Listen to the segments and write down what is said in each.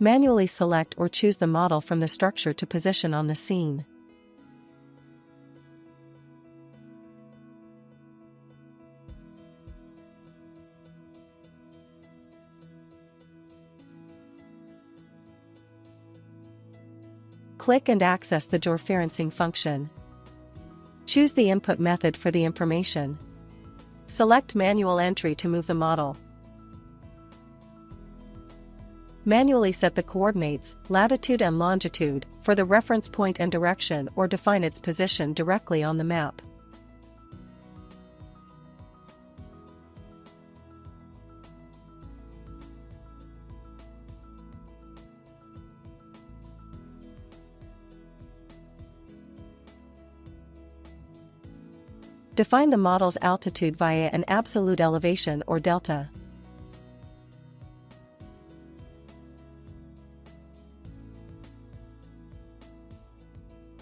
Manually select or choose the model from the structure to position on the scene. Click and access the georeferencing function. Choose the input method for the information. Select manual entry to move the model. Manually set the coordinates, latitude and longitude, for the reference point and direction, or define its position directly on the map. Define the model's altitude via an absolute elevation or delta.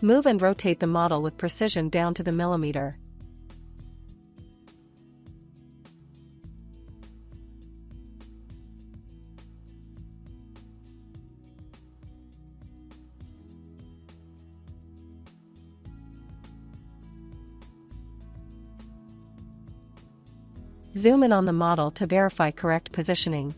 Move and rotate the model with precision down to the millimeter. Zoom in on the model to verify correct positioning.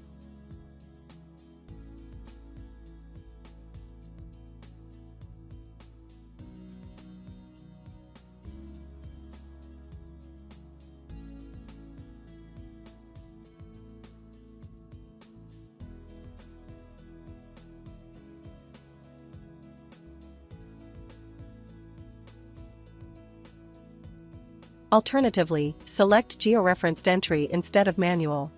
Alternatively, select georeferenced entry instead of manual.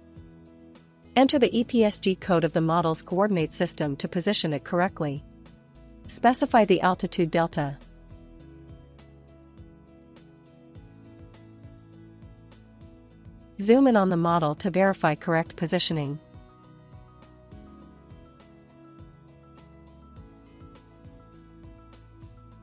Enter the EPSG code of the model's coordinate system to position it correctly. Specify the altitude delta. Zoom in on the model to verify correct positioning.